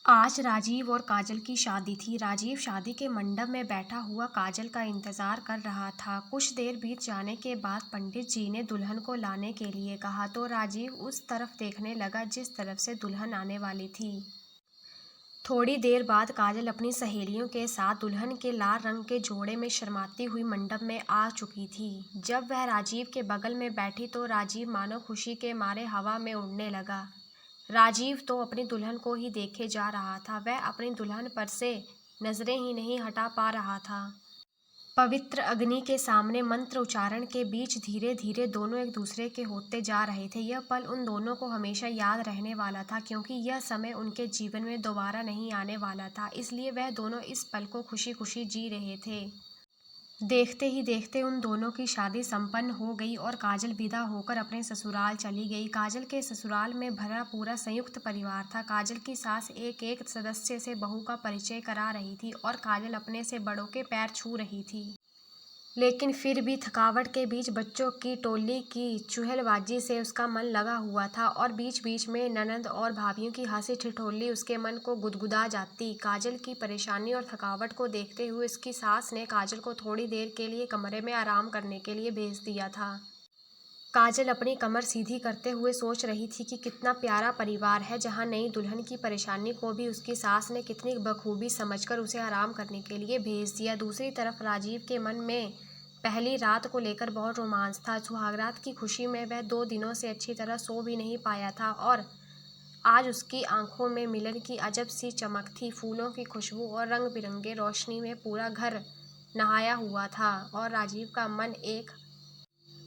आज राजीव और काजल की शादी थी। राजीव शादी के मंडप में बैठा हुआ काजल का इंतजार कर रहा था। कुछ देर बीत जाने के बाद पंडित जी ने दुल्हन को लाने के लिए कहा तो राजीव उस तरफ देखने लगा जिस तरफ से दुल्हन आने वाली थी। थोड़ी देर बाद काजल अपनी सहेलियों के साथ दुल्हन के लाल रंग के जोड़े में शर्माती हुई मंडप में आ चुकी थी। जब वह राजीव के बगल में बैठी तो राजीव मानो खुशी के मारे हवा में उड़ने लगा। राजीव तो अपनी दुल्हन को ही देखे जा रहा था। वह अपनी दुल्हन पर से नजरें ही नहीं हटा पा रहा था। पवित्र अग्नि के सामने मंत्र उच्चारण के बीच धीरे धीरे दोनों एक दूसरे के होते जा रहे थे। यह पल उन दोनों को हमेशा याद रहने वाला था, क्योंकि यह समय उनके जीवन में दोबारा नहीं आने वाला था। इसलिए वह दोनों इस पल को खुशी खुशी जी रहे थे। देखते ही देखते उन दोनों की शादी संपन्न हो गई और काजल विदा होकर अपने ससुराल चली गई। काजल के ससुराल में भरा पूरा संयुक्त परिवार था। काजल की सास एक एक सदस्य से बहू का परिचय करा रही थी और काजल अपने से बड़ों के पैर छू रही थी। लेकिन फिर भी थकावट के बीच बच्चों की टोली की चुहलबाजी से उसका मन लगा हुआ था और बीच बीच में ननद और भाभियों की हंसी ठिठोली उसके मन को गुदगुदा जाती। काजल की परेशानी और थकावट को देखते हुए उसकी सास ने काजल को थोड़ी देर के लिए कमरे में आराम करने के लिए भेज दिया था। काजल अपनी कमर सीधी करते हुए सोच रही थी कि कितना प्यारा परिवार है, जहां नई दुल्हन की परेशानी को भी उसकी सास ने कितनी बखूबी समझकर उसे आराम करने के लिए भेज दिया। दूसरी तरफ राजीव के मन में पहली रात को लेकर बहुत रोमांच था। सुहागरात की खुशी में वह 2 दिनों से अच्छी तरह सो भी नहीं पाया था और आज उसकी आंखों में मिलन की अजब सी चमक थी। फूलों की खुशबू और रंग बिरंगे रोशनी में पूरा घर नहाया हुआ था और राजीव का मन एक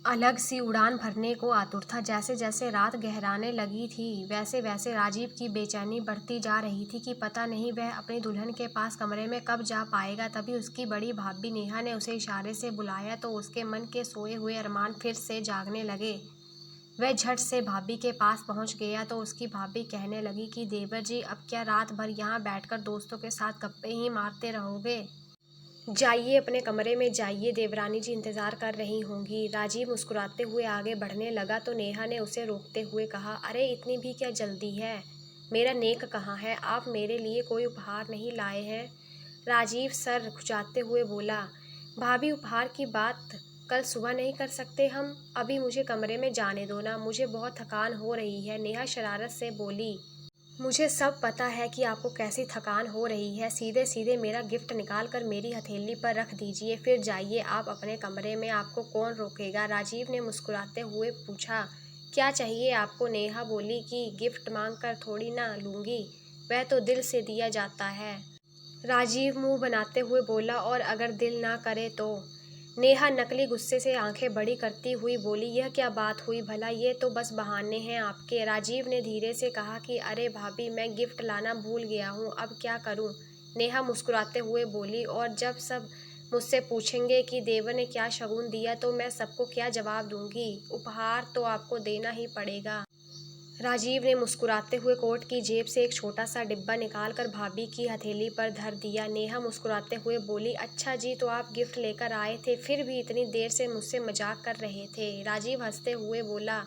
अलग सी उड़ान भरने को आतुर था। जैसे जैसे रात गहराने लगी थी वैसे वैसे राजीव की बेचैनी बढ़ती जा रही थी कि पता नहीं वह अपनी दुल्हन के पास कमरे में कब जा पाएगा। तभी उसकी बड़ी भाभी नेहा ने उसे इशारे से बुलाया तो उसके मन के सोए हुए अरमान फिर से जागने लगे। वह झट से भाभी के पास पहुंच गया तो उसकी भाभी कहने लगी कि देवर जी, अब क्या रात भर यहाँ बैठकर दोस्तों के साथ गप्पे ही मारते रहोगे? जाइए, अपने कमरे में जाइए, देवरानी जी इंतजार कर रही होंगी। राजीव मुस्कुराते हुए आगे बढ़ने लगा तो नेहा ने उसे रोकते हुए कहा, अरे इतनी भी क्या जल्दी है? मेरा नेक कहाँ है? आप मेरे लिए कोई उपहार नहीं लाए हैं? राजीव सर खुजाते हुए बोला, भाभी उपहार की बात कल सुबह नहीं कर सकते हम? अभी मुझे कमरे में जाने दो ना, मुझे बहुत थकान हो रही है। नेहा शरारत से बोली, मुझे सब पता है कि आपको कैसी थकान हो रही है। सीधे सीधे मेरा गिफ्ट निकाल कर मेरी हथेली पर रख दीजिए, फिर जाइए आप अपने कमरे में, आपको कौन रोकेगा? राजीव ने मुस्कुराते हुए पूछा, क्या चाहिए आपको? नेहा बोली कि गिफ्ट मांग कर थोड़ी ना लूँगी, वह तो दिल से दिया जाता है। राजीव मुंह बनाते हुए बोला, और अगर दिल ना करे तो? नेहा नकली गुस्से से आंखें बड़ी करती हुई बोली, यह क्या बात हुई भला? ये तो बस बहाने हैं आपके। राजीव ने धीरे से कहा कि अरे भाभी, मैं गिफ्ट लाना भूल गया हूँ, अब क्या करूँ? नेहा मुस्कुराते हुए बोली, और जब सब मुझसे पूछेंगे कि देवर ने क्या शगुन दिया तो मैं सबको क्या जवाब दूंगी? उपहार तो आपको देना ही पड़ेगा। राजीव ने मुस्कुराते हुए कोट की जेब से एक छोटा सा डिब्बा निकालकर भाभी की हथेली पर धर दिया। नेहा मुस्कुराते हुए बोली, अच्छा जी, तो आप गिफ्ट लेकर आए थे, फिर भी इतनी देर से मुझसे मजाक कर रहे थे? राजीव हंसते हुए बोला,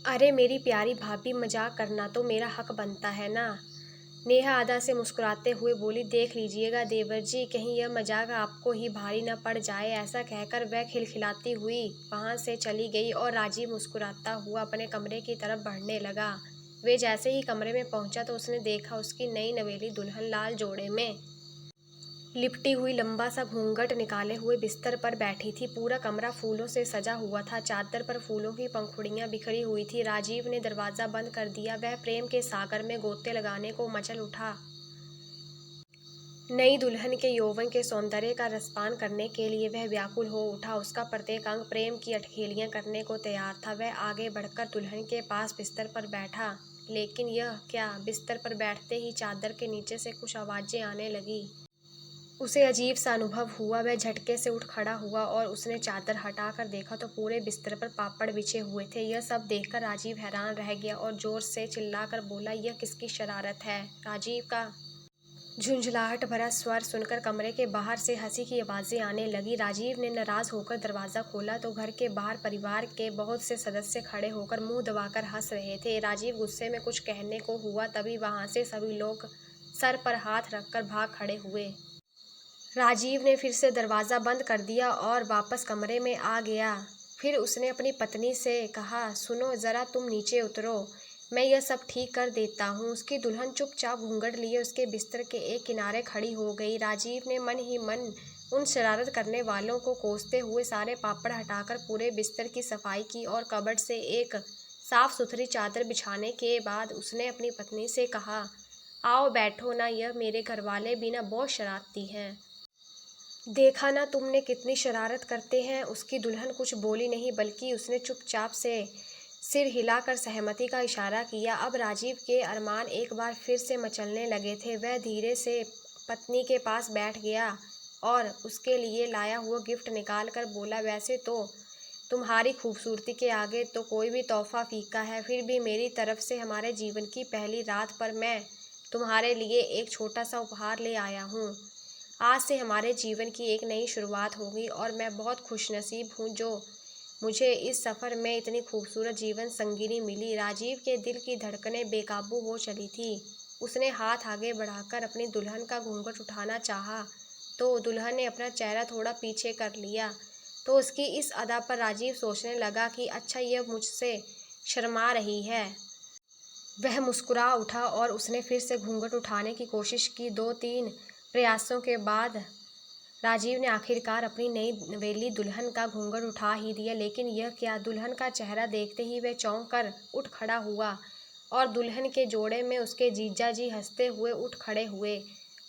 अरे मेरी प्यारी भाभी, मजाक करना तो मेरा हक बनता है ना। नेहा आधा से मुस्कुराते हुए बोली, देख लीजिएगा देवर जी, कहीं यह मजाक आपको ही भारी न पड़ जाए। ऐसा कहकर वह खिलखिलाती हुई वहां से चली गई और राजीव मुस्कुराता हुआ अपने कमरे की तरफ बढ़ने लगा। वे जैसे ही कमरे में पहुंचा तो उसने देखा उसकी नई नवेली दुल्हन लाल जोड़े में लिपटी हुई लंबा सा घूंघट निकाले हुए बिस्तर पर बैठी थी। पूरा कमरा फूलों से सजा हुआ था। चादर पर फूलों की पंखुड़ियां बिखरी हुई थी। राजीव ने दरवाजा बंद कर दिया। वह प्रेम के सागर में गोते लगाने को मचल उठा। नई दुल्हन के यौवन के सौंदर्य का रसपान करने के लिए वह व्याकुल हो उठा। उसका प्रत्येक अंग प्रेम की अठखेलियां करने को तैयार था। वह आगे बढ़कर दुल्हन के पास बिस्तर पर बैठा, लेकिन यह क्या, बिस्तर पर बैठते ही चादर के नीचे से कुछ आवाजें आने लगी। उसे अजीब सा अनुभव हुआ। वह झटके से उठ खड़ा हुआ और उसने चादर हटाकर देखा तो पूरे बिस्तर पर पापड़ बिछे हुए थे। यह सब देखकर राजीव हैरान रह गया और जोर से चिल्लाकर बोला, यह किसकी शरारत है? राजीव का झुंझलाहट भरा स्वर सुनकर कमरे के बाहर से हंसी की आवाजें आने लगी। राजीव ने नाराज होकर दरवाजा खोला तो घर के बाहर परिवार के बहुत से सदस्य खड़े होकर मुंह दबाकर हंस रहे थे। राजीव गुस्से में कुछ कहने को हुआ, तभी वहां से सभी लोग सर पर हाथ रखकर भाग खड़े हुए। राजीव ने फिर से दरवाजा बंद कर दिया और वापस कमरे में आ गया। फिर उसने अपनी पत्नी से कहा, सुनो जरा, तुम नीचे उतरो, मैं यह सब ठीक कर देता हूँ। उसकी दुल्हन चुपचाप घूंघट लिए उसके बिस्तर के एक किनारे खड़ी हो गई। राजीव ने मन ही मन उन शरारत करने वालों को कोसते हुए सारे पापड़ हटाकर पूरे बिस्तर की सफाई की और कबर्ड से एक साफ सुथरी चादर बिछाने के बाद उसने अपनी पत्नी से कहा, आओ बैठो ना, यह मेरे घरवाले भी ना बहुत शरारती हैं। देखा ना तुमने कितनी शरारत करते हैं। उसकी दुल्हन कुछ बोली नहीं, बल्कि उसने चुपचाप से सिर हिलाकर सहमति का इशारा किया। अब राजीव के अरमान एक बार फिर से मचलने लगे थे। वह धीरे से पत्नी के पास बैठ गया और उसके लिए लाया हुआ गिफ्ट निकाल कर बोला, वैसे तो तुम्हारी खूबसूरती के आगे तो कोई भी तोहफा फीका है, फिर भी मेरी तरफ से हमारे जीवन की पहली रात पर मैं तुम्हारे लिए एक छोटा सा उपहार ले आया हूँ। आज से हमारे जीवन की एक नई शुरुआत होगी और मैं बहुत खुशनसीब हूँ जो मुझे इस सफ़र में इतनी खूबसूरत जीवन संगिनी मिली। राजीव के दिल की धड़कनें बेकाबू हो चली थी। उसने हाथ आगे बढ़ाकर अपनी दुल्हन का घूंघट उठाना चाहा तो दुल्हन ने अपना चेहरा थोड़ा पीछे कर लिया। तो उसकी इस अदा पर राजीव सोचने लगा कि अच्छा, यह मुझसे शर्मा रही है। वह मुस्कुरा उठा और उसने फिर से घूंघट उठाने की कोशिश की। 2-3 प्रयासों के बाद राजीव ने आखिरकार अपनी नई नवेली दुल्हन का घूंघट उठा ही दिया। लेकिन यह क्या, दुल्हन का चेहरा देखते ही वह चौंक कर उठ खड़ा हुआ और दुल्हन के जोड़े में उसके जीजा जी हंसते हुए उठ खड़े हुए।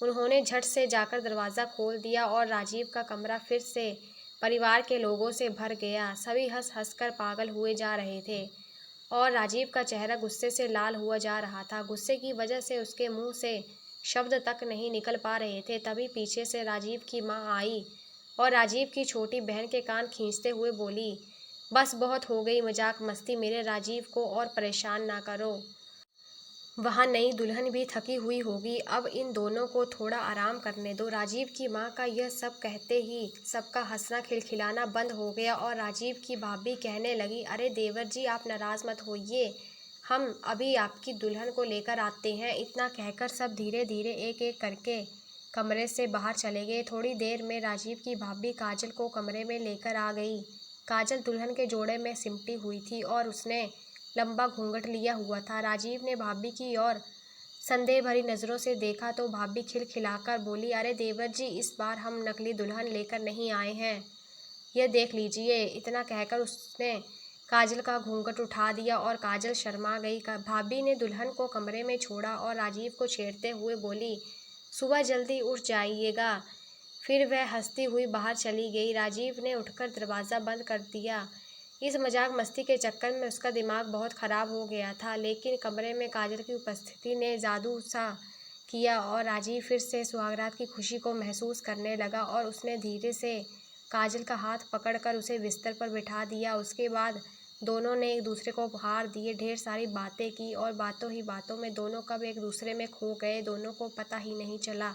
उन्होंने झट से जाकर दरवाज़ा खोल दिया और राजीव का कमरा फिर से परिवार के लोगों से भर गया। सभी हंस हंस कर पागल हुए जा रहे थे और राजीव का चेहरा गुस्से से लाल हुआ जा रहा था। गुस्से की वजह से उसके मुंह से शब्द तक नहीं निकल पा रहे थे। तभी पीछे से राजीव की माँ आई और राजीव की छोटी बहन के कान खींचते हुए बोली, बस बहुत हो गई मजाक मस्ती, मेरे राजीव को और परेशान ना करो। वहाँ नई दुल्हन भी थकी हुई होगी, अब इन दोनों को थोड़ा आराम करने दो। राजीव की माँ का यह सब कहते ही सबका हंसना खिलखिलाना बंद हो गया और राजीव की भाभी कहने लगी, अरे देवर जी, आप नाराज़ मत होइए, हम अभी आपकी दुल्हन को लेकर आते हैं। इतना कहकर सब धीरे धीरे एक एक करके कमरे से बाहर चले गए। थोड़ी देर में राजीव की भाभी काजल को कमरे में लेकर आ गई। काजल दुल्हन के जोड़े में सिमटी हुई थी और उसने लंबा घूंघट लिया हुआ था। राजीव ने भाभी की ओर संदेह भरी नज़रों से देखा तो भाभी खिलखिलाकर बोली, अरे देवर जी, इस बार हम नकली दुल्हन लेकर नहीं आए हैं, यह देख लीजिए। इतना कहकर उसने काजल का घूंघट उठा दिया और काजल शर्मा गई। भाभी ने दुल्हन को कमरे में छोड़ा और राजीव को छेड़ते हुए बोली, सुबह जल्दी उठ जाइएगा। फिर वह हंसती हुई बाहर चली गई। राजीव ने उठकर दरवाज़ा बंद कर दिया। इस मजाक मस्ती के चक्कर में उसका दिमाग बहुत ख़राब हो गया था। लेकिन कमरे में काजल की उपस्थिति ने जादू सा किया और राजीव फिर से सुहागरात की खुशी को महसूस करने लगा और उसने धीरे से काजल का हाथ पकड़कर उसे बिस्तर पर बिठा दिया। उसके बाद दोनों ने एक दूसरे को उपहार दिए, ढेर सारी बातें की और बातों ही बातों में दोनों कब एक दूसरे में खो गए, दोनों को पता ही नहीं चला।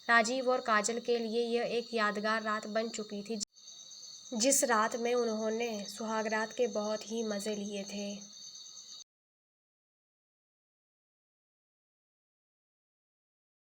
राजीव और काजल के लिए यह एक यादगार रात बन चुकी थी, जिस रात में उन्होंने सुहागरात के बहुत ही मज़े लिए थे।